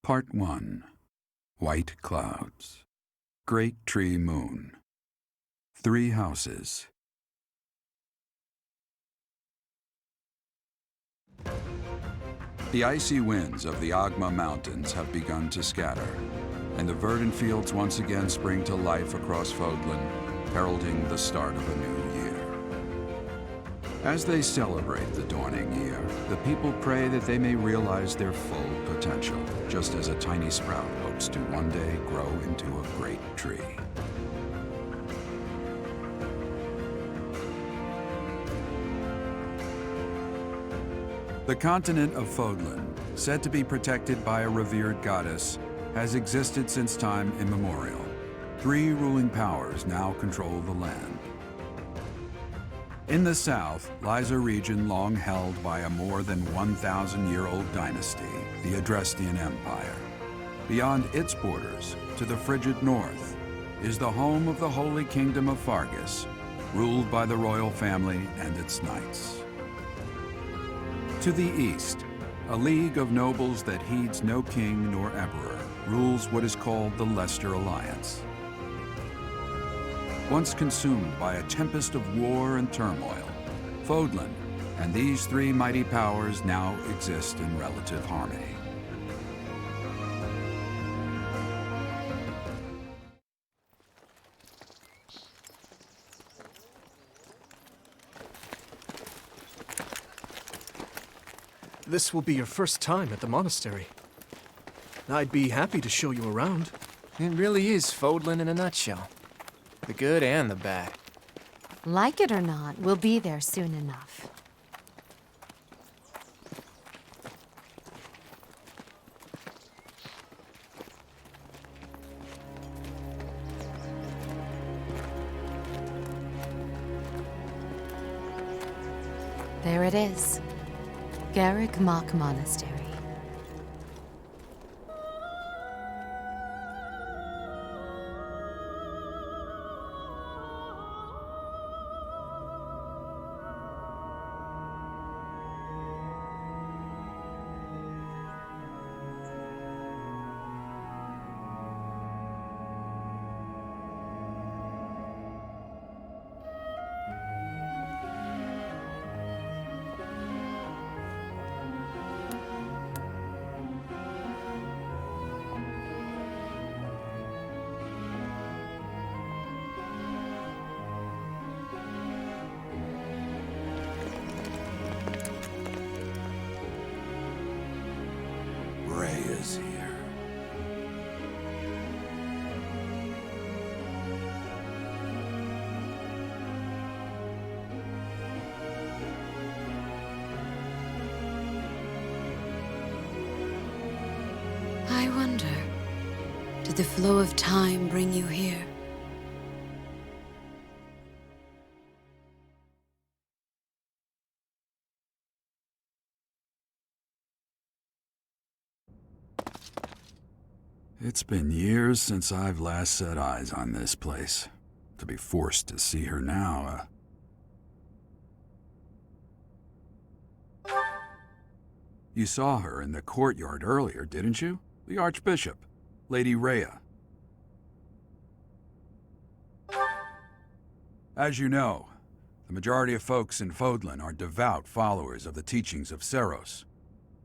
Part 1. White Clouds. Great Tree Moon. 3 houses. The icy winds of the Agma Mountains have begun to scatter, and the verdant fields once again spring to life across Fódlan, heralding the start of a new year. As they celebrate the dawning year, the people pray that they may realize their full potential, just as a tiny sprout hopes to one day grow into a great tree. The continent of Fódlan, said to be protected by a revered goddess, has existed since time immemorial. 3 ruling powers now control the land. In the south lies a region long held by a more than 1,000-year-old dynasty, the Adrestian Empire. Beyond its borders, to the frigid north, is the home of the Holy Kingdom of Fargus, ruled by the royal family and its knights. To the east, a league of nobles that heeds no king nor emperor rules what is called the Leicester Alliance. Once consumed by a tempest of war and turmoil, Fódlan and these 3 mighty powers now exist in relative harmony. This will be your first time at the monastery. I'd be happy to show you around. It really is Fódlan in a nutshell. The good and the bad. Like it or not, we'll be there soon enough. There it is. Garreg Mach Monastery. Is here. I wonder, did the flow of time bring you here? It's been years since I've last set eyes on this place. To be forced to see her now, You saw her in the courtyard earlier, didn't you? The Archbishop, Lady Rhea. As you know, the majority of folks in Fódlan are devout followers of the teachings of Seros.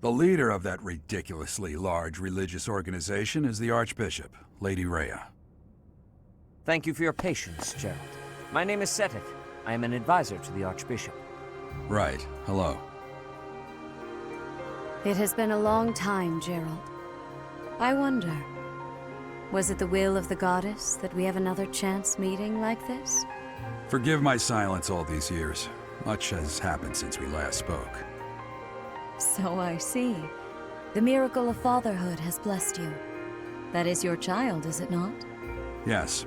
The leader of that ridiculously large religious organization is the Archbishop, Lady Rhea. Thank you for your patience, Gerald. My name is Seteth. I am an advisor to the Archbishop. Right. Hello. It has been a long time, Gerald. I wonder, was it the will of the goddess that we have another chance meeting like this? Forgive my silence all these years. Much has happened since we last spoke. So I see. The miracle of fatherhood has blessed you. That is your child, is it not? Yes.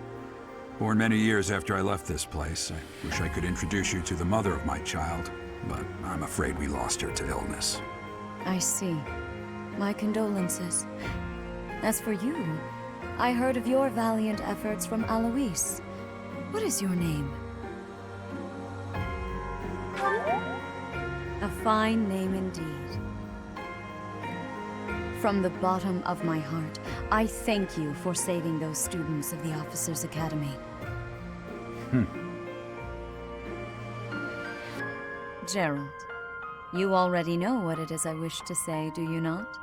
Born many years after I left this place. I wish I could introduce you to the mother of my child, but I'm afraid we lost her to illness. I see. My condolences. As for you, I heard of your valiant efforts from Alois. What is your name? A fine name indeed. From the bottom of my heart, I thank you for saving those students of the Officers' Academy. Gerald, you already know what it is I wish to say, do you not?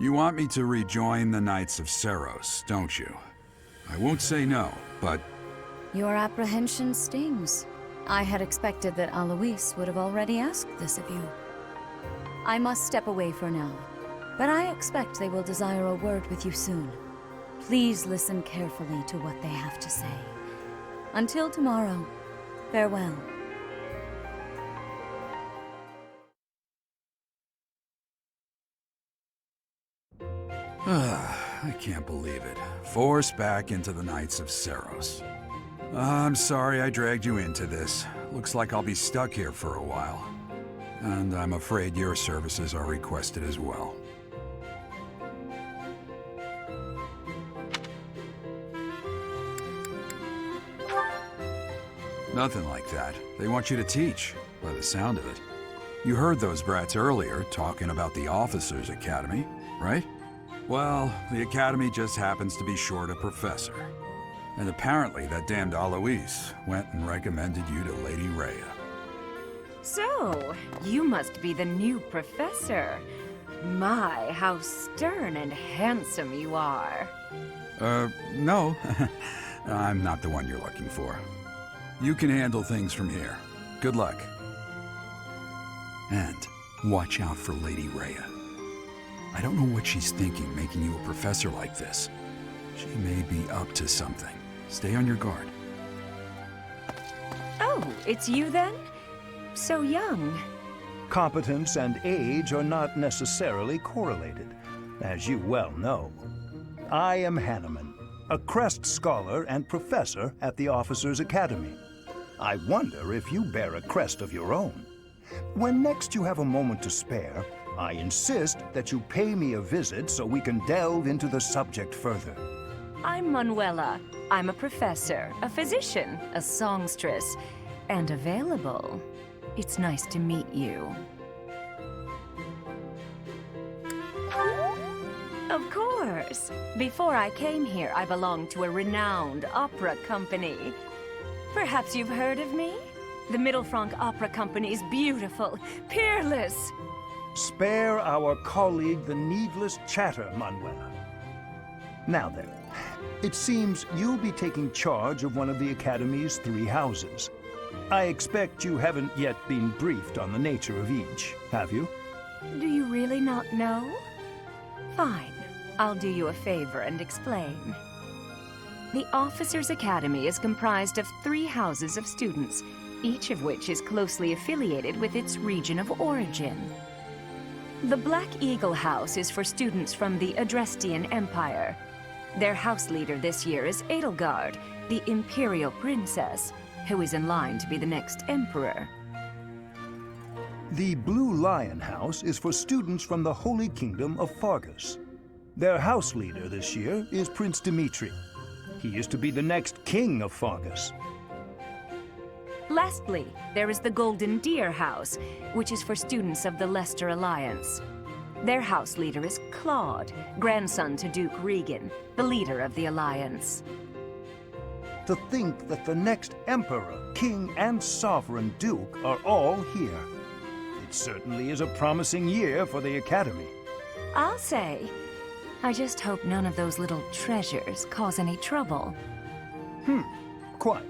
You want me to rejoin the Knights of Seros, don't you? I won't say no, but Your apprehension stings. I had expected that Alois would have already asked this of you. I must step away for now, but I expect they will desire a word with you soon. Please listen carefully to what they have to say. Until tomorrow, farewell. I can't believe it. Forced back into the Knights of Seros. I'm sorry I dragged you into this. Looks like I'll be stuck here for a while. And I'm afraid your services are requested as well. Nothing like that. They want you to teach, by the sound of it. You heard those brats earlier talking about the Officers' Academy, right? Well, the Academy just happens to be short a professor. And apparently that damned Alois went and recommended you to Lady Rhea. So, you must be the new professor. My, how stern and handsome you are. No. I'm not the one you're looking for. You can handle things from here. Good luck. And watch out for Lady Rhea. I don't know what she's thinking making you a professor like this. She may be up to something. Stay on your guard. Oh, it's you then? So young. Competence and age are not necessarily correlated, as you well know. I am Hanneman, a Crest scholar and professor at the Officers' Academy. I wonder if you bear a crest of your own. When next you have a moment to spare, I insist that you pay me a visit so we can delve into the subject further. I'm Manuela. I'm a professor, a physician, a songstress, and available. It's nice to meet you. Of course. Before I came here, I belonged to a renowned opera company. Perhaps you've heard of me? The Middlefranc Opera Company is beautiful, peerless. Spare our colleague the needless chatter, Manuela. Now then, it seems you'll be taking charge of one of the Academy's 3 houses. I expect you haven't yet been briefed on the nature of each, have you? Do you really not know? Fine. I'll do you a favor and explain. The Officers' Academy is comprised of 3 houses of students, each of which is closely affiliated with its region of origin. The Black Eagle House is for students from the Adrestian Empire. Their house leader this year is Edelgard, the Imperial Princess, who is in line to be the next Emperor. The Blue Lion House is for students from the Holy Kingdom of Fargus. Their house leader this year is Prince Dimitri. He is to be the next king of Fargus. Lastly, there is the Golden Deer House, which is for students of the Leicester Alliance. Their house leader is Claude, grandson to Duke Regan, the leader of the Alliance. To think that the next emperor, king, and sovereign duke are all here. It certainly is a promising year for the Academy. I'll say. I just hope none of those little treasures cause any trouble. Quite.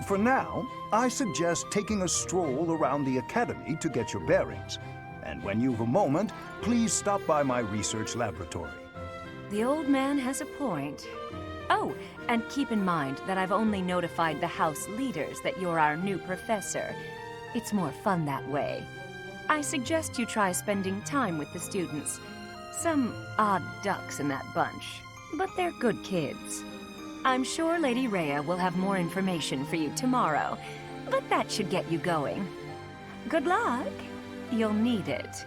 For now, I suggest taking a stroll around the Academy to get your bearings. And when you've a moment, please stop by my research laboratory. The old man has a point. Oh, and keep in mind that I've only notified the house leaders that you're our new professor. It's more fun that way. I suggest you try spending time with the students. Some odd ducks in that bunch, but they're good kids. I'm sure Lady Rhea will have more information for you tomorrow, but that should get you going. Good luck. You'll need it.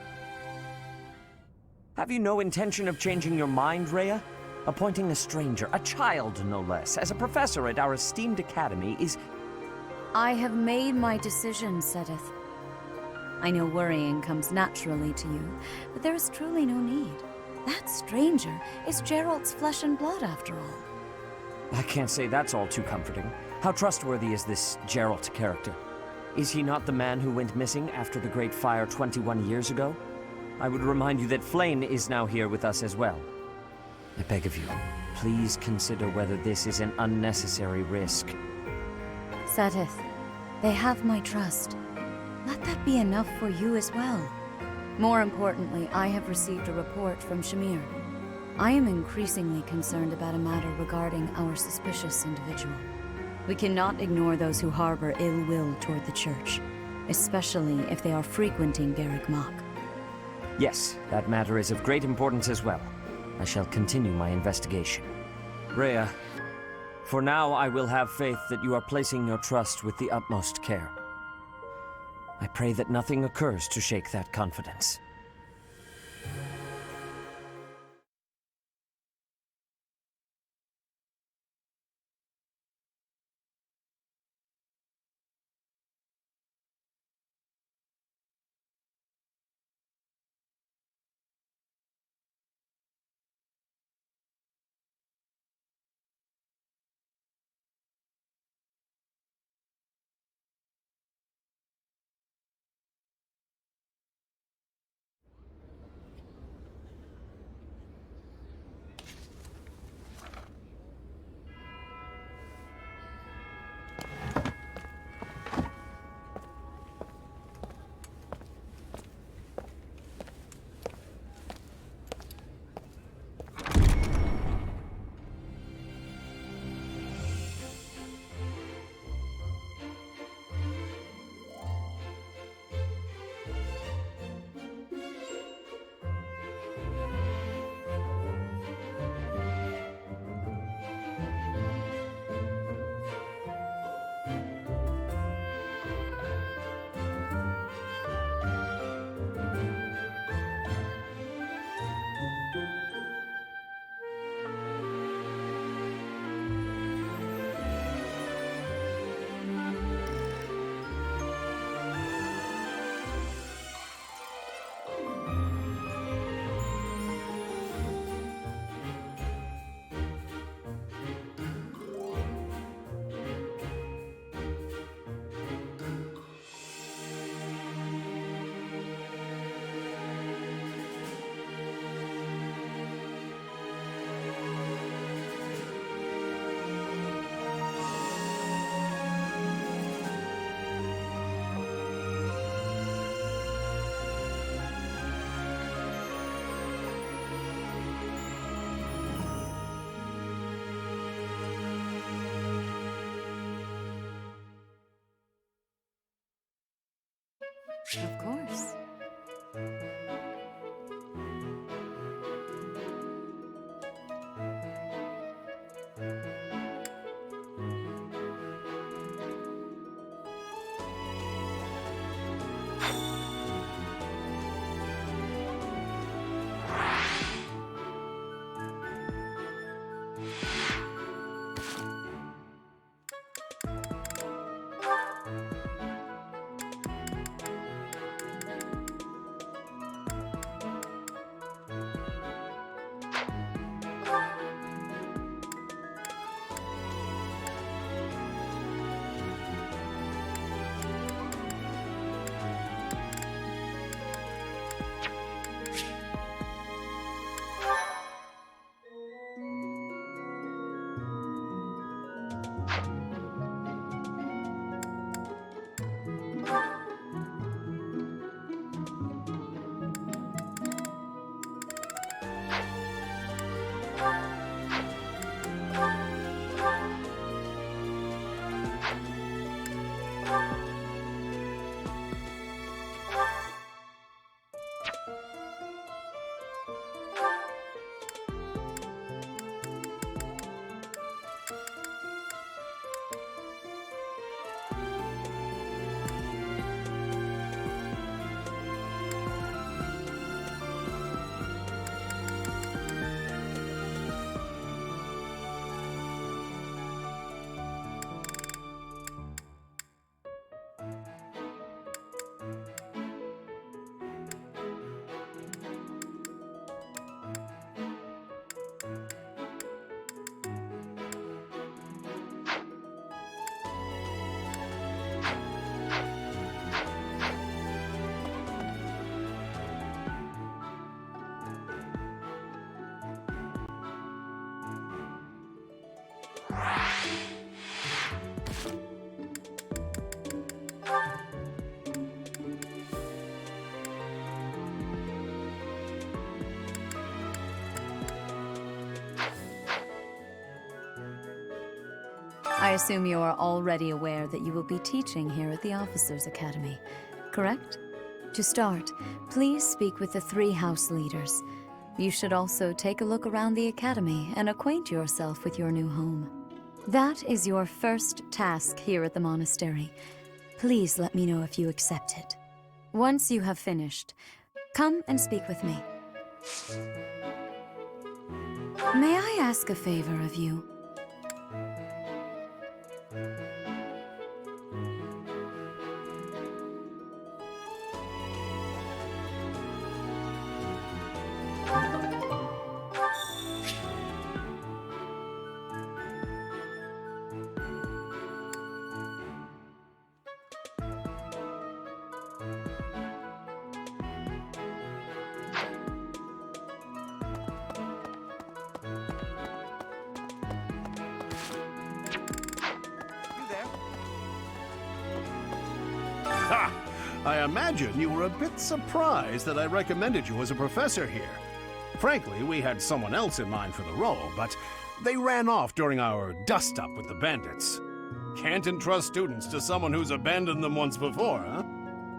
Have you no intention of changing your mind, Rhea? Appointing a stranger, a child no less, as a professor at our esteemed academy is... I have made my decision, Sedith. I know worrying comes naturally to you, but there is truly no need. That stranger is Gerald's flesh and blood, after all. I can't say that's all too comforting. How trustworthy is this Gerald character? Is he not the man who went missing after the Great Fire 21 years ago? I would remind you that Flame is now here with us as well. I beg of you, please consider whether this is an unnecessary risk. Seteth, they have my trust. Let that be enough for you as well. More importantly, I have received a report from Shamir. I am increasingly concerned about a matter regarding our suspicious individual. We cannot ignore those who harbor ill will toward the Church, especially if they are frequenting Garreg Mach. Yes, that matter is of great importance as well. I shall continue my investigation. Rhea, for now I will have faith that you are placing your trust with the utmost care. I pray that nothing occurs to shake that confidence. Of course. I assume you are already aware that you will be teaching here at the Officers' Academy, correct? To start, please speak with the 3 house leaders. You should also take a look around the academy and acquaint yourself with your new home. That is your first task here at the monastery. Please let me know if you accept it. Once you have finished, come and speak with me. May I ask a favor of you? Ha! I imagine you were a bit surprised that I recommended you as a professor here. Frankly, we had someone else in mind for the role, but they ran off during our dust-up with the bandits. Can't entrust students to someone who's abandoned them once before, huh?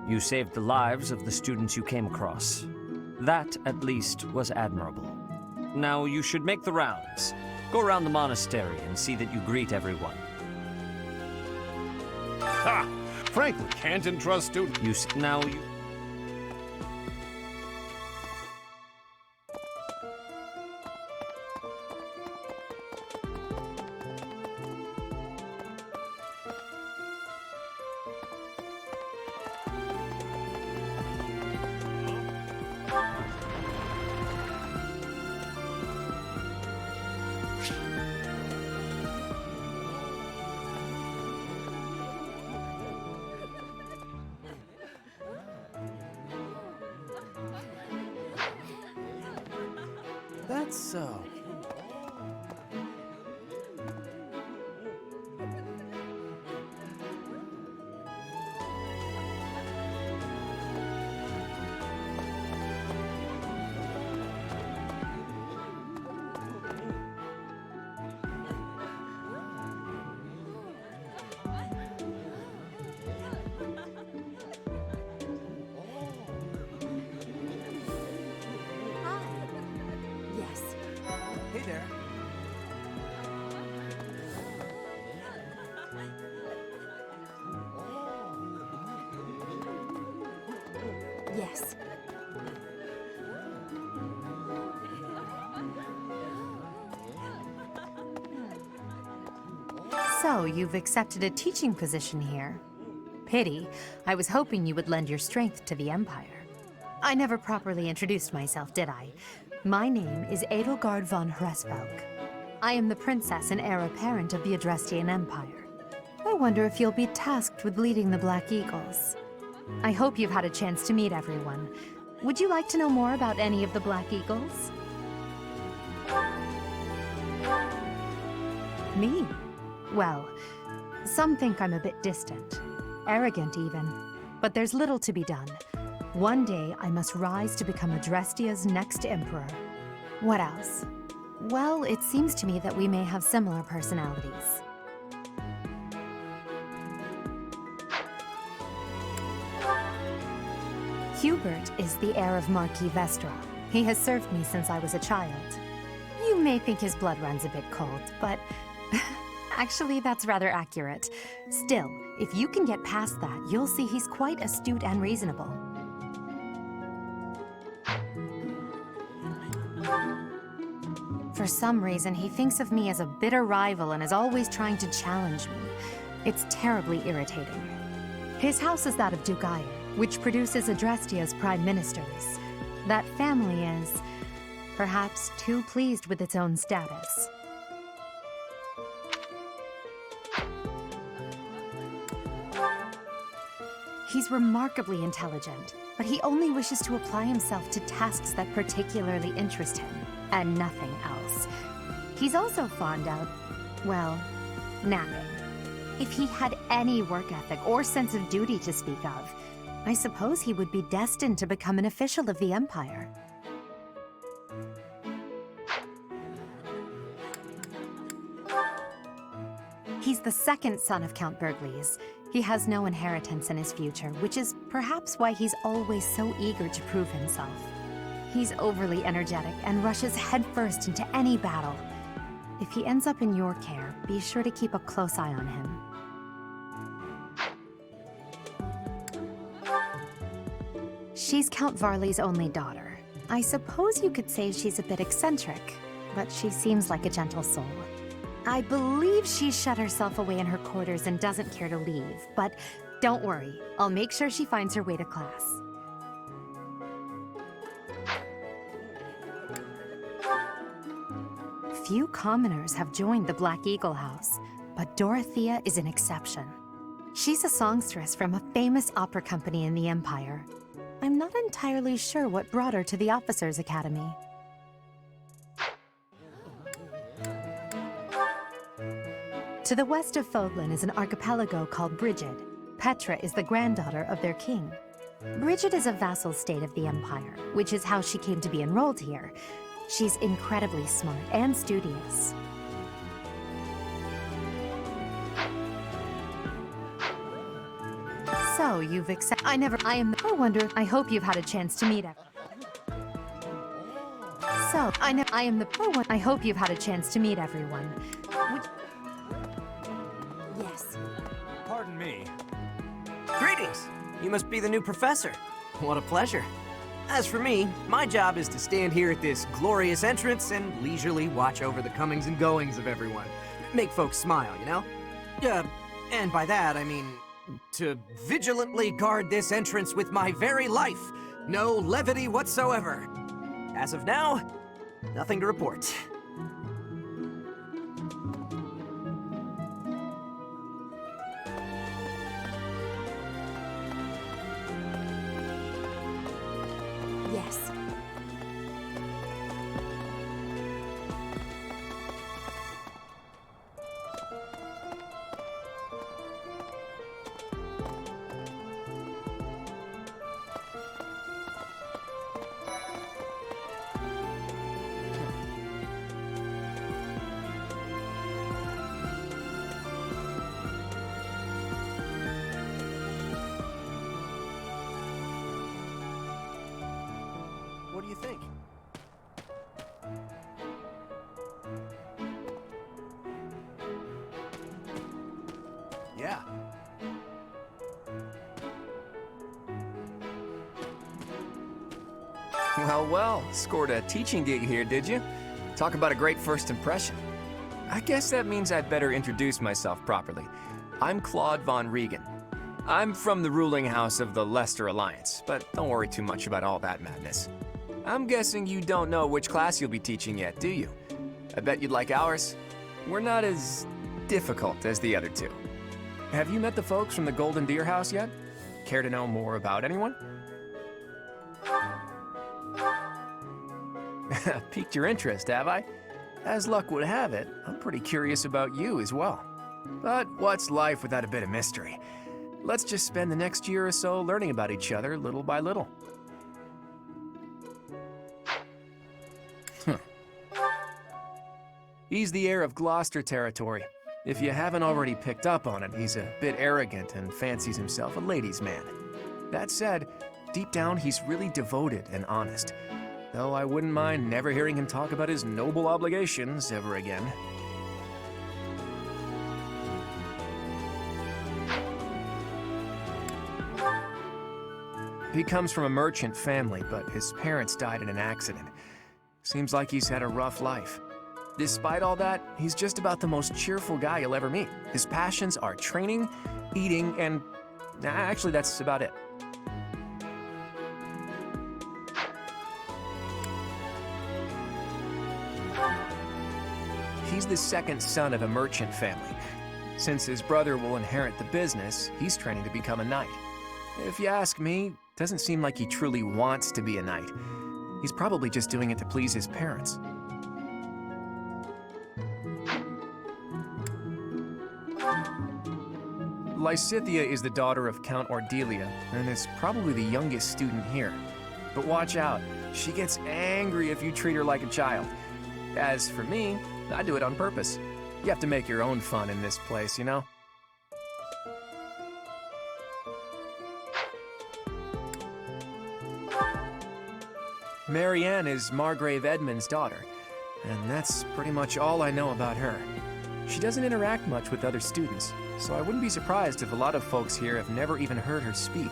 You saved the lives of the students you came across. That, at least, was admirable. Now you should make the rounds. Go around the monastery and see that you greet everyone. Ha! Frankly, can't entrust students. Now you... That's so. Hey there. Yes. So, you've accepted a teaching position here. Pity. I was hoping you would lend your strength to the Empire. I never properly introduced myself, did I? My name is Edelgard von Hresvelg. I am the princess and heir apparent of the Adrestian Empire. I wonder if you'll be tasked with leading the Black Eagles. I hope you've had a chance to meet everyone. Would you like to know more about any of the Black Eagles? Me? Well, some think I'm a bit distant. Arrogant, even. But there's little to be done. One day, I must rise to become Adrestia's next emperor. What else? Well, it seems to me that we may have similar personalities. Hubert is the heir of Marquis Vestra. He has served me since I was a child. You may think his blood runs a bit cold, but actually that's rather accurate. Still, if you can get past that, you'll see he's quite astute and reasonable. For some reason, he thinks of me as a bitter rival and is always trying to challenge me. It's terribly irritating. His house is that of Duke Iron, which produces Adrestia's prime ministers. That family is, perhaps, too pleased with its own status. He's remarkably intelligent, but he only wishes to apply himself to tasks that particularly interest him, and nothing else. He's also fond of, well, napping. If he had any work ethic or sense of duty to speak of, I suppose he would be destined to become an official of the Empire. He's the second son of Count Burgleys. He has no inheritance in his future, which is perhaps why he's always so eager to prove himself. He's overly energetic and rushes headfirst into any battle. If he ends up in your care, be sure to keep a close eye on him. She's Count Varley's only daughter. I suppose you could say she's a bit eccentric, but she seems like a gentle soul. I believe she's shut herself away in her quarters and doesn't care to leave, but don't worry, I'll make sure she finds her way to class. Few commoners have joined the Black Eagle House, but Dorothea is an exception. She's a songstress from a famous opera company in the Empire. I'm not entirely sure what brought her to the Officers' Academy. To the west of Fódlan is an archipelago called Brigid. Petra is the granddaughter of their king. Brigid is a vassal state of the Empire, which is how she came to be enrolled here. She's incredibly smart and studious. So, you've accepted. I wonder, I hope you've had a chance to meet I hope you've had a chance to meet everyone. Yes. Pardon me. Greetings! You must be the new professor. What a pleasure. As for me, my job is to stand here at this glorious entrance and leisurely watch over the comings and goings of everyone. Make folks smile, you know? And by that, I mean to vigilantly guard this entrance with my very life. No levity whatsoever. As of now, nothing to report. Yes. What do you think? Yeah. Well, scored a teaching gig here, did you? Talk about a great first impression. I guess that means I'd better introduce myself properly. I'm Claude von Regan. I'm from the ruling house of the Leicester Alliance, but don't worry too much about all that madness. I'm guessing you don't know which class you'll be teaching yet, do you? I bet you'd like ours. We're not as difficult as the other two. Have you met the folks from the Golden Deer House yet? Care to know more about anyone? Piqued your interest, have I? As luck would have it, I'm pretty curious about you as well. But what's life without a bit of mystery? Let's just spend the next year or so learning about each other little by little. He's the heir of Gloucester territory. If you haven't already picked up on it, he's a bit arrogant and fancies himself a ladies' man. That said, deep down he's really devoted and honest, though I wouldn't mind never hearing him talk about his noble obligations ever again. He comes from a merchant family, but his parents died in an accident. Seems like he's had a rough life. Despite all that, he's just about the most cheerful guy you'll ever meet. His passions are training, eating, and actually that's about it. He's the second son of a merchant family. Since his brother will inherit the business, he's training to become a knight. If you ask me, doesn't seem like he truly wants to be a knight. He's probably just doing it to please his parents. Lysithea is the daughter of Count Ordelia and is probably the youngest student here. But watch out, she gets angry if you treat her like a child. As for me, I do it on purpose. You have to make your own fun in this place, you know? Marianne is Margrave Edmund's daughter, and that's pretty much all I know about her. She doesn't interact much with other students, so I wouldn't be surprised if a lot of folks here have never even heard her speak.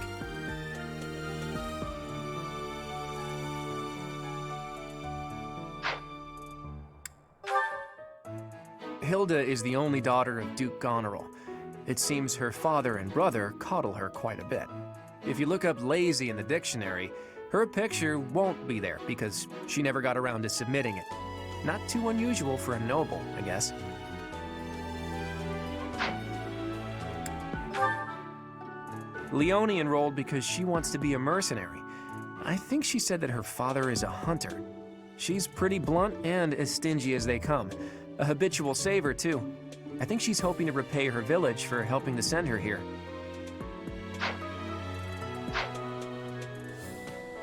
Hilda is the only daughter of Duke Goneril. It seems her father and brother coddle her quite a bit. If you look up lazy in the dictionary, her picture won't be there because she never got around to submitting it. Not too unusual for a noble, I guess. Leone enrolled because she wants to be a mercenary. I think she said that her father is a hunter. She's pretty blunt and as stingy as they come. A habitual saver, too. I think she's hoping to repay her village for helping to send her here.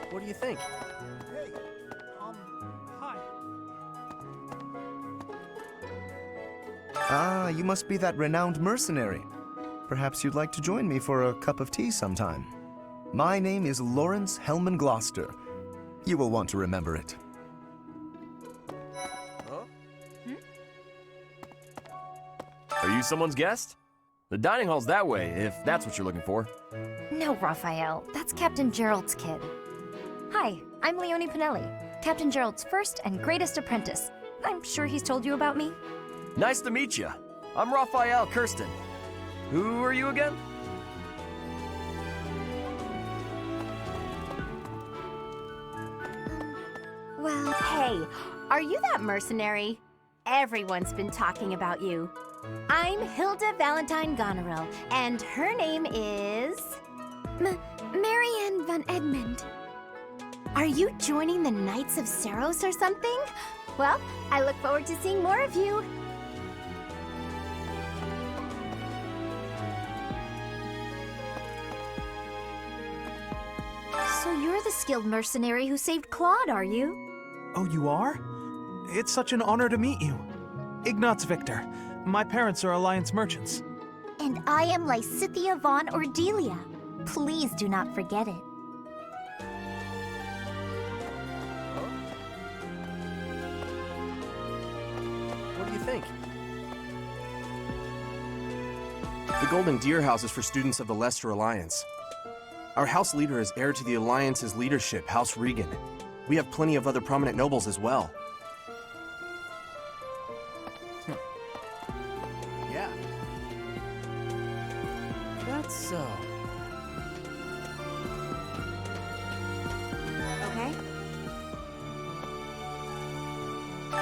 What do you think? Hi. Ah, you must be that renowned mercenary. Perhaps you'd like to join me for a cup of tea sometime. My name is Lawrence Hellman Gloucester. You will want to remember it. Are you someone's guest? The dining hall's that way, if that's what you're looking for. No, Raphael. That's Captain Gerald's kid. Hi, I'm Leone Pinelli, Captain Gerald's first and greatest apprentice. I'm sure he's told you about me. Nice to meet you. I'm Raphael Kirsten. Who are you again? Well, hey, are you that mercenary? Everyone's been talking about you. I'm Hilda Valentine Goneril, and her name is... Marianne von Edmund. Are you joining the Knights of Saros or something? Well, I look forward to seeing more of you. So you're the skilled mercenary who saved Claude, are you? Oh, you are? It's such an honor to meet you. Ignatz Victor. My parents are Alliance merchants. And I am Lysithea von Ordelia. Please do not forget it. What do you think? The Golden Deer House is for students of the Leicester Alliance. Our house leader is heir to the Alliance's leadership, House Regan. We have plenty of other prominent nobles as well. Yeah. That's so. Okay.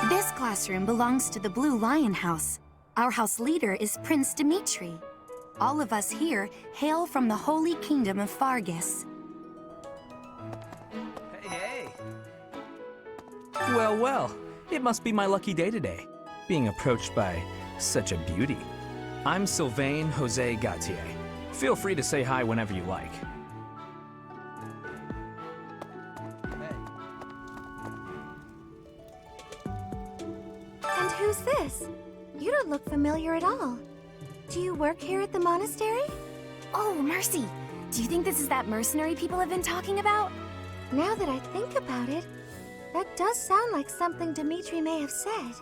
This classroom belongs to the Blue Lion House. Our house leader is Prince Dimitri. All of us here hail from the Holy Kingdom of Fargus. Hey. Well, well. It must be my lucky day today, being approached by such a beauty. I'm Sylvain Jose Gautier. Feel free to say hi whenever you like. And who's this? You don't look familiar at all. Do you work here at the monastery? Oh, mercy! Do you think this is that mercenary people have been talking about? Now that I think about it, that does sound like something Dimitri may have said.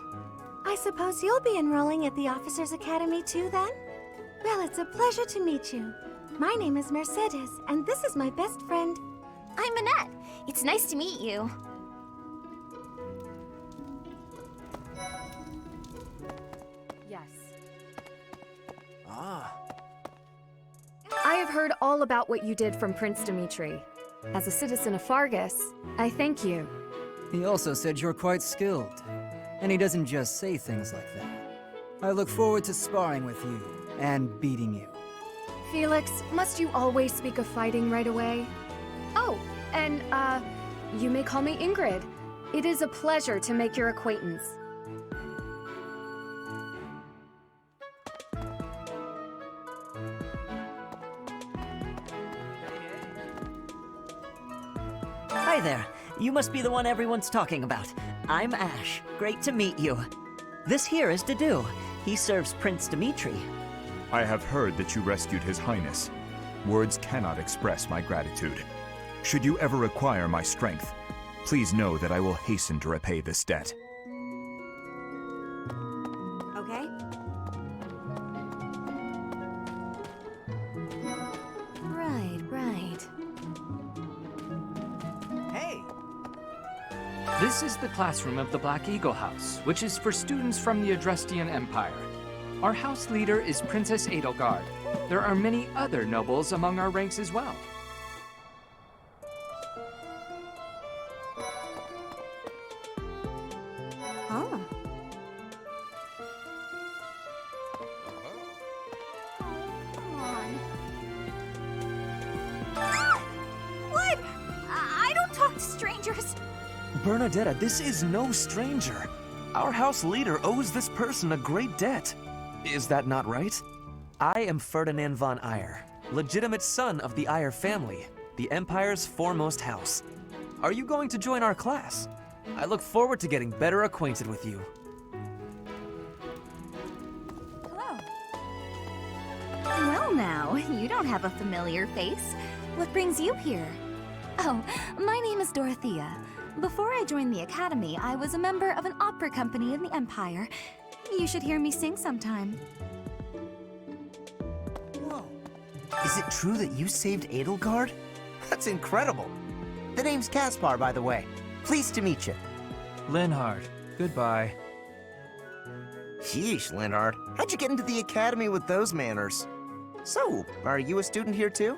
I suppose you'll be enrolling at the Officers' Academy too, then? Well, it's a pleasure to meet you. My name is Mercedes, and this is my best friend. I'm Annette. It's nice to meet you. Yes. Ah. I have heard all about what you did from Prince Dimitri. As a citizen of Fargus, I thank you. He also said you're quite skilled, and he doesn't just say things like that. I look forward to sparring with you and beating you. Felix, must you always speak of fighting right away? Oh, and, you may call me Ingrid. It is a pleasure to make your acquaintance. Hi there. You must be the one everyone's talking about. I'm Ash. Great to meet you. This here is Dedu. He serves Prince Dimitri. I have heard that you rescued His Highness. Words cannot express my gratitude. Should you ever require my strength, please know that I will hasten to repay this debt. Okay? Right. Hey! This is the classroom of the Black Eagle House, which is for students from the Adrestian Empire. Our house leader is Princess Edelgard. There are many other nobles among our ranks as well. Oh. Come on. Ah! What? I don't talk to strangers. Bernadetta, this is no stranger. Our house leader owes this person a great debt. Is that not right? I am Ferdinand von Eyre, legitimate son of the Eyre family, the Empire's foremost house. Are you going to join our class? I look forward to getting better acquainted with you. Hello. Well now, you don't have a familiar face. What brings you here? Oh, my name is Dorothea. Before I joined the Academy, I was a member of an opera company in the Empire. You should hear me sing sometime. Whoa. Is it true that you saved Edelgard? That's incredible. The name's Caspar, by the way. Pleased to meet you. Linhard, goodbye. Sheesh, Linhard. How'd you get into the Academy with those manners? So, are you a student here too?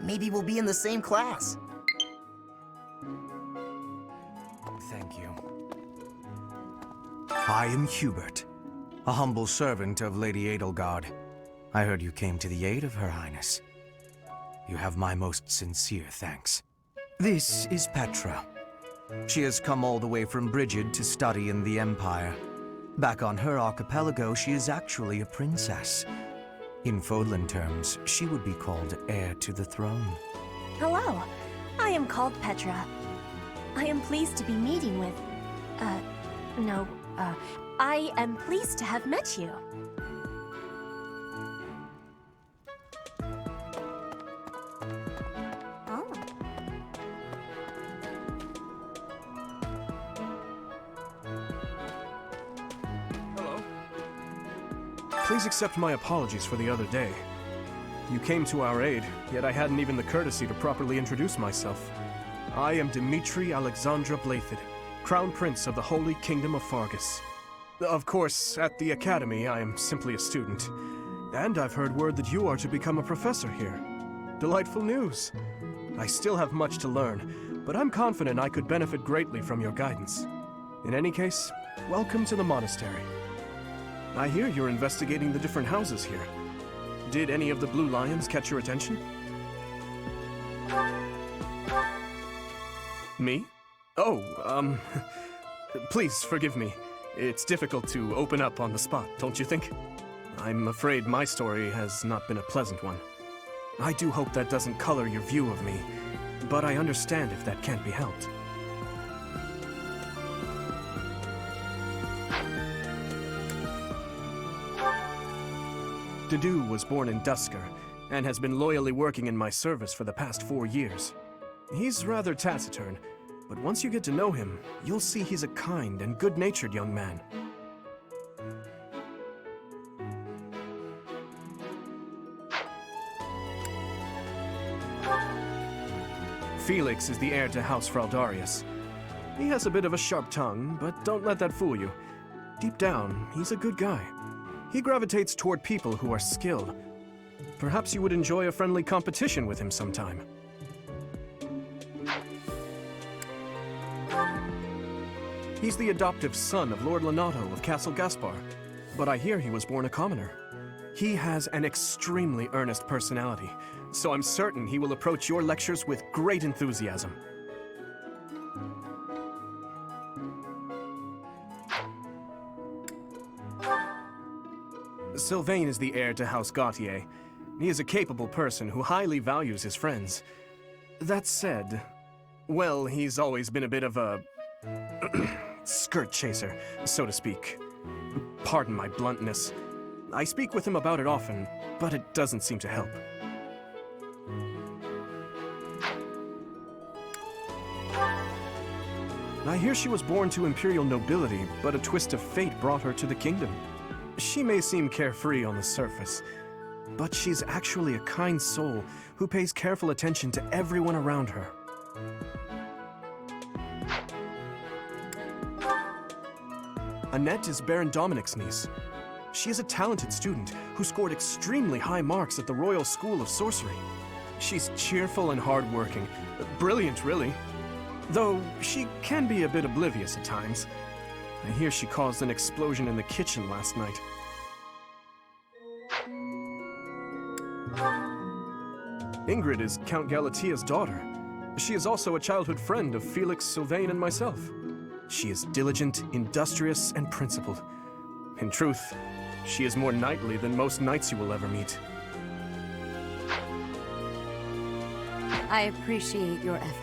Maybe we'll be in the same class. Thank you. I am Hubert, a humble servant of Lady Edelgard. I heard you came to the aid of Her Highness. You have my most sincere thanks. This is Petra. She has come all the way from Brigid to study in the Empire. Back on her archipelago, she is actually a princess. In Fódlan terms, she would be called heir to the throne. Hello, I am called Petra. I am pleased to be meeting with... I am pleased to have met you. Oh. Hello. Please accept my apologies for the other day. You came to our aid, yet I hadn't even the courtesy to properly introduce myself. I am Dimitri Alexandra Blathid, Crown Prince of the Holy Kingdom of Fargus. Of course, at the Academy, I am simply a student. And I've heard word that you are to become a professor here. Delightful news. I still have much to learn, but I'm confident I could benefit greatly from your guidance. In any case, welcome to the monastery. I hear you're investigating the different houses here. Did any of the Blue Lions catch your attention? Me? Oh, please forgive me. It's difficult to open up on the spot, don't you think? I'm afraid my story has not been a pleasant one. I do hope that doesn't color your view of me, but I understand if that can't be helped. Dedu was born in Dusker, and has been loyally working in my service for the past 4 years. He's rather taciturn, but once you get to know him, you'll see he's a kind and good-natured young man. Felix is the heir to House Fraldarius. He has a bit of a sharp tongue, but don't let that fool you. Deep down, he's a good guy. He gravitates toward people who are skilled. Perhaps you would enjoy a friendly competition with him sometime. He's the adoptive son of Lord Lenato of Castle Gaspar, but I hear he was born a commoner. He has an extremely earnest personality, so I'm certain he will approach your lectures with great enthusiasm. Sylvain is the heir to House Gautier. He is a capable person who highly values his friends. That said, well, he's always been a bit of a skirt chaser, so to speak. Pardon my bluntness, I speak with him about it often, but it doesn't seem to help. I hear she was born to imperial nobility, but a twist of fate brought her to the kingdom. She may seem carefree on the surface, but she's actually a kind soul who pays careful attention to everyone around her. Annette is Baron Dominic's niece. She is a talented student who scored extremely high marks at the Royal School of Sorcery. She's cheerful and hardworking. Brilliant, really. Though she can be a bit oblivious at times. I hear she caused an explosion in the kitchen last night. Ingrid is Count Galatia's daughter. She is also a childhood friend of Felix, Sylvain, and myself. She is diligent, industrious, and principled. In truth, she is more knightly than most knights you will ever meet. I appreciate your effort.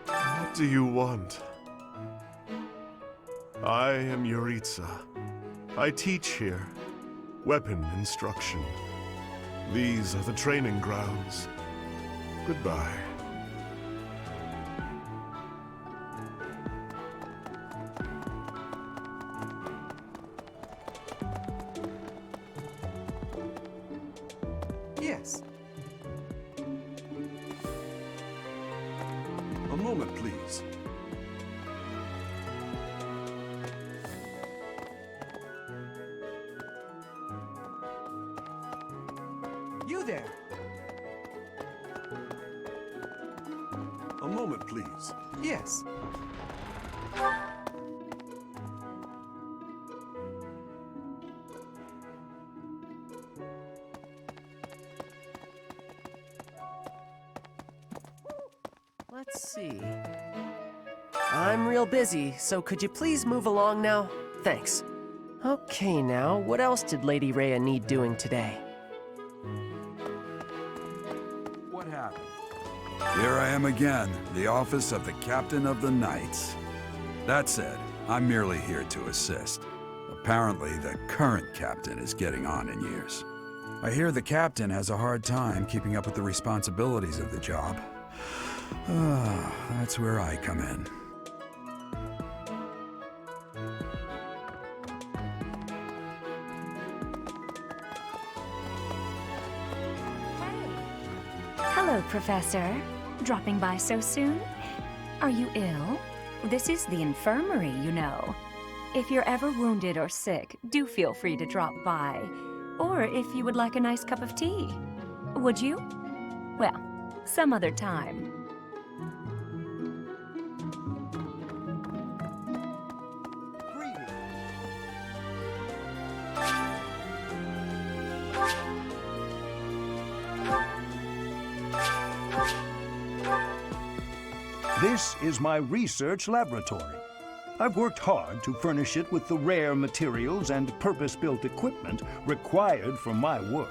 What do you want? I am Yuritsa. I teach here. Weapon instruction. These are the training grounds. Goodbye. Yes. A moment, please. You there. A moment, please. Yes. Let's see. I'm real busy, so could you please move along now? Thanks. Okay now, what else did Lady Rhea need doing today? What happened? Here I am again, the office of the Captain of the Knights. That said, I'm merely here to assist. Apparently, the current captain is getting on in years. I hear the captain has a hard time keeping up with the responsibilities of the job. That's where I come in. Hello, Professor. Dropping by so soon? Are you ill? This is the infirmary, you know. If you're ever wounded or sick, do feel free to drop by. Or if you would like a nice cup of tea. Would you? Well, some other time. This is my research laboratory. I've worked hard to furnish it with the rare materials and purpose-built equipment required for my work.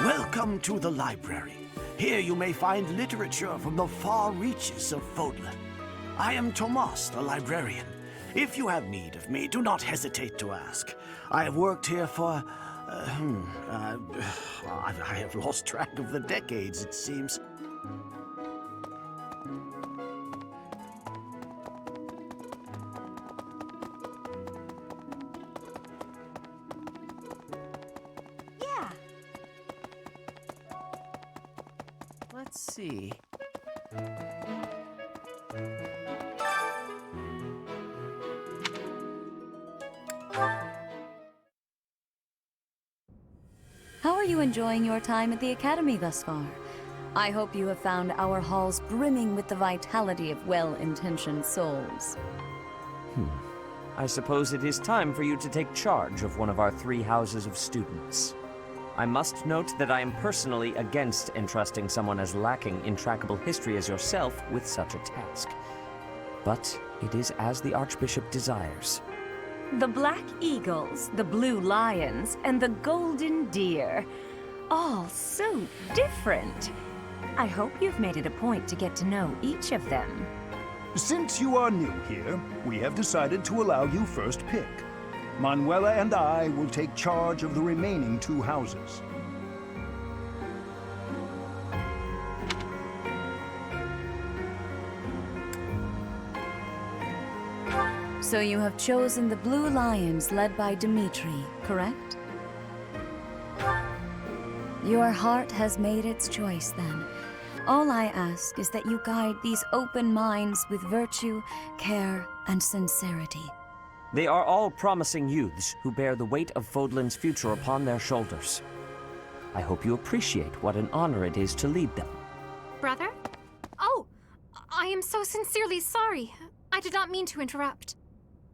Welcome to the library. Here you may find literature from the far reaches of Fódlan. I am Tomas, the librarian. If you have need of me, do not hesitate to ask. I have worked here for... I have lost track of the decades, it seems. Yeah. Let's see. How are you enjoying your time at the Academy thus far? I hope you have found our halls brimming with the vitality of well-intentioned souls. I suppose it is time for you to take charge of one of our 3 houses of students. I must note that I am personally against entrusting someone as lacking in trackable history as yourself with such a task. But it is as the Archbishop desires. The Black Eagles, the Blue Lions, and the Golden Deer. All so different. I hope you've made it a point to get to know each of them. Since you are new here, we have decided to allow you first pick. Manuela and I will take charge of the remaining 2 houses. So you have chosen the Blue Lions led by Dimitri, correct? Your heart has made its choice then. All I ask is that you guide these open minds with virtue, care, and sincerity. They are all promising youths who bear the weight of Fódlan's future upon their shoulders. I hope you appreciate what an honor it is to lead them. Brother? Oh, I am so sincerely sorry. I did not mean to interrupt.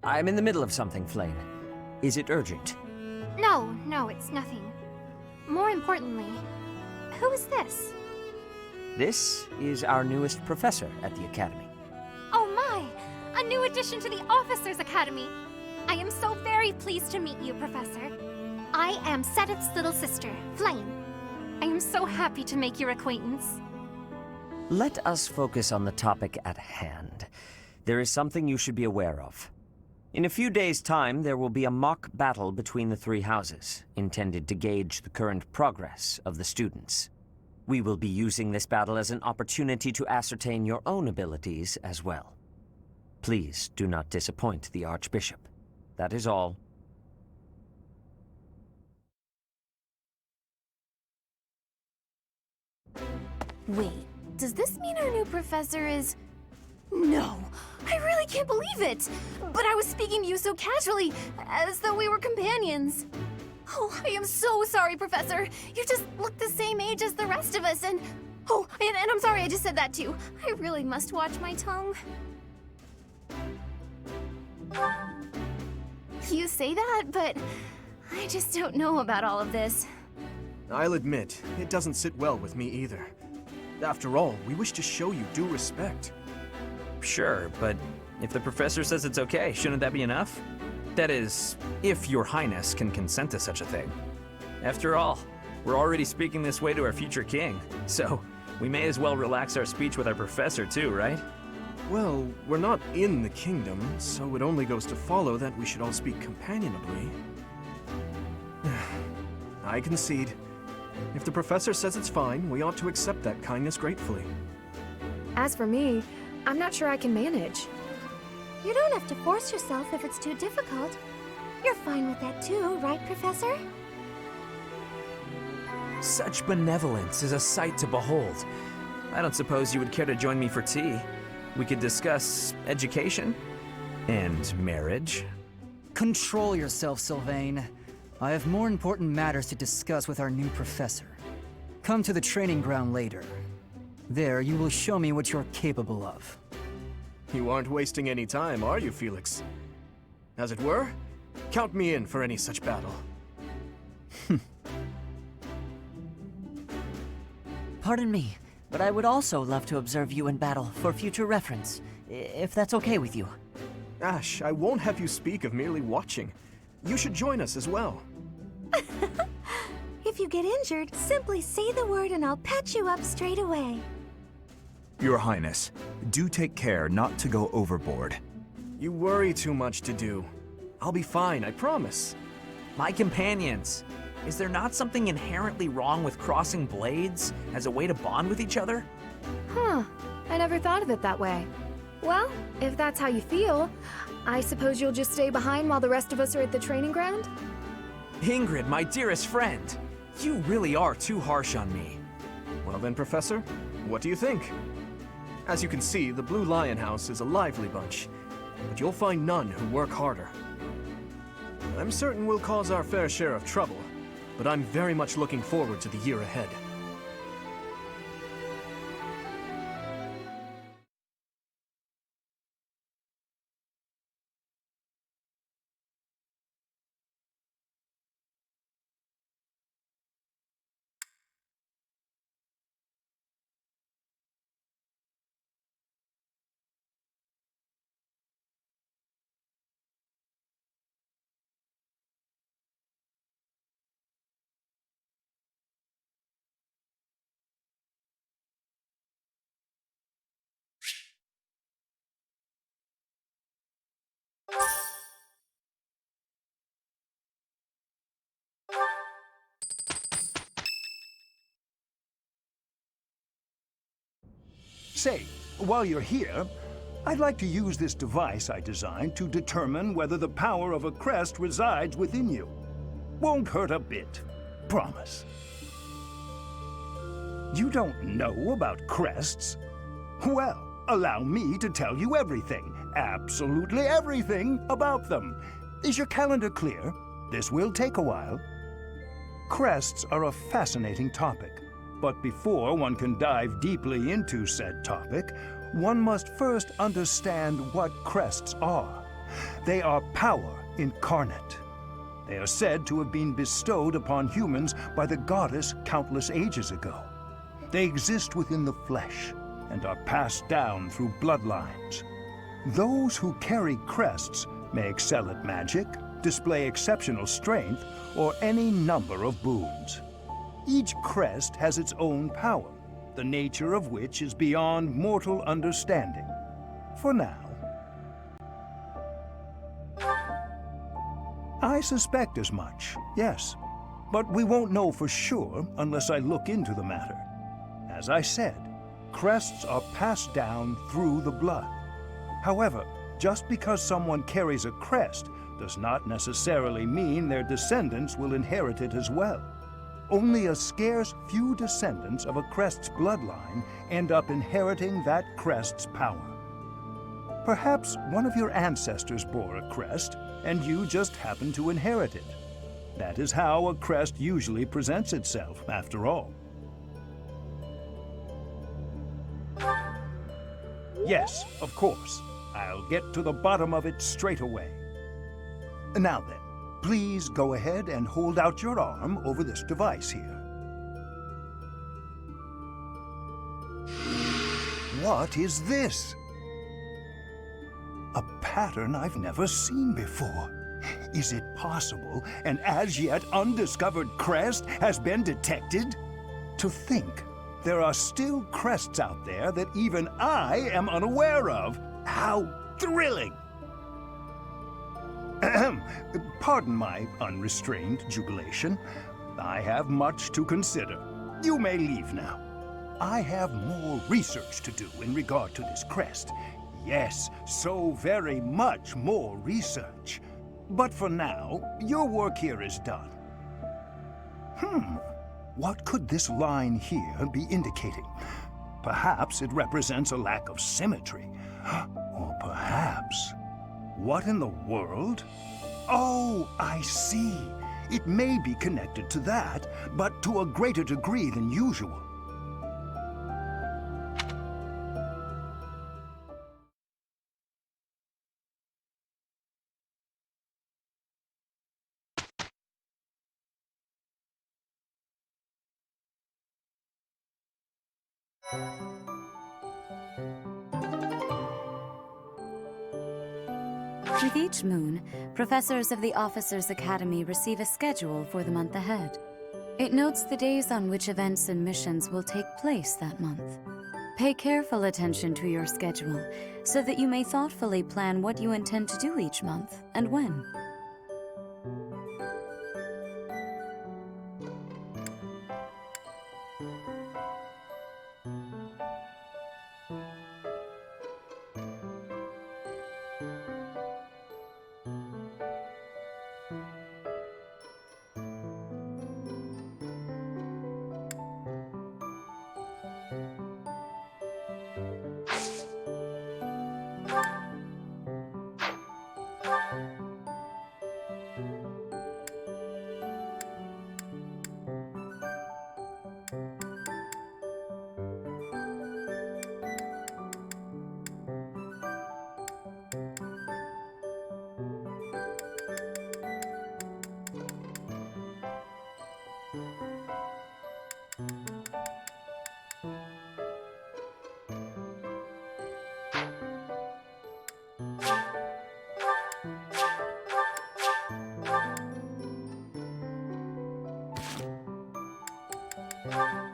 I'm in the middle of something, Flame. Is it urgent? No, it's nothing. More importantly, who is this? This is our newest professor at the Academy. Oh my! A new addition to the Officers' Academy! I am so very pleased to meet you, Professor. I am Sedith's little sister, Flame. I am so happy to make your acquaintance. Let us focus on the topic at hand. There is something you should be aware of. In a few days' time, there will be a mock battle between the 3 houses, intended to gauge the current progress of the students. We will be using this battle as an opportunity to ascertain your own abilities as well. Please do not disappoint the Archbishop. That is all. Wait, does this mean our new professor is... No, I really can't believe it! But I was speaking to you so casually, as though we were companions. Oh, I am so sorry, Professor. You just look the same age as the rest of us, and... Oh, and I'm sorry I just said that too. I really must watch my tongue. You say that, but I just don't know about all of this. I'll admit, it doesn't sit well with me either. After all, we wish to show you due respect. Sure, but if the professor says it's okay, shouldn't that be enough? That is, if your highness can consent to such a thing. After all, we're already speaking this way to our future king, so we may as well relax our speech with our professor too, right? Well, we're not in the kingdom, so it only goes to follow that we should all speak companionably. I concede. If the professor says it's fine, we ought to accept that kindness gratefully. As for me, I'm not sure I can manage. You don't have to force yourself if it's too difficult. You're fine with that too, right, Professor? Such benevolence is a sight to behold. I don't suppose you would care to join me for tea. We could discuss education and marriage. Control yourself, Sylvain. I have more important matters to discuss with our new professor. Come to the training ground later. There, you will show me what you're capable of. You aren't wasting any time, are you, Felix? As it were, count me in for any such battle. Pardon me, but I would also love to observe you in battle for future reference, if that's okay with you. Ash, I won't have you speak of merely watching. You should join us as well. If you get injured, simply say the word and I'll patch you up straight away. Your Highness, do take care not to go overboard. You worry too much to do. I'll be fine, I promise. My companions, is there not something inherently wrong with crossing blades as a way to bond with each other? Huh. I never thought of it that way. Well, if that's how you feel, I suppose you'll just stay behind while the rest of us are at the training ground? Ingrid, my dearest friend, you really are too harsh on me. Well then, Professor, what do you think? As you can see, the Blue Lion House is a lively bunch, but you'll find none who work harder. I'm certain we'll cause our fair share of trouble, but I'm very much looking forward to the year ahead. Say, while you're here, I'd like to use this device I designed to determine whether the power of a crest resides within you. Won't hurt a bit. Promise. You don't know about crests? Well, allow me to tell you everything, absolutely everything about them. Is your calendar clear? This will take a while. Crests are a fascinating topic. But before one can dive deeply into said topic, one must first understand what crests are. They are power incarnate. They are said to have been bestowed upon humans by the goddess countless ages ago. They exist within the flesh and are passed down through bloodlines. Those who carry crests may excel at magic, display exceptional strength, or any number of boons. Each crest has its own power, the nature of which is beyond mortal understanding. For now. I suspect as much, yes. But we won't know for sure unless I look into the matter. As I said, crests are passed down through the blood. However, just because someone carries a crest does not necessarily mean their descendants will inherit it as well. Only a scarce few descendants of a crest's bloodline end up inheriting that crest's power. Perhaps one of your ancestors bore a crest, and you just happen to inherit it. That is how a crest usually presents itself, after all. Yes, of course. I'll get to the bottom of it straight away. Now then, please go ahead and hold out your arm over this device here. What is this? A pattern I've never seen before. Is it possible an as yet undiscovered crest has been detected? To think there are still crests out there that even I am unaware of. How thrilling! Pardon my unrestrained jubilation. I have much to consider. You may leave now. I have more research to do in regard to this crest. Yes, so very much more research. But for now, your work here is done. What could this line here be indicating? Perhaps it represents a lack of symmetry. Or perhaps... What in the world? Oh, I see. It may be connected to that, but to a greater degree than usual. With each moon, professors of the Officers' Academy receive a schedule for the month ahead. It notes the days on which events and missions will take place that month. Pay careful attention to your schedule, so that you may thoughtfully plan what you intend to do each month, and when. Bye.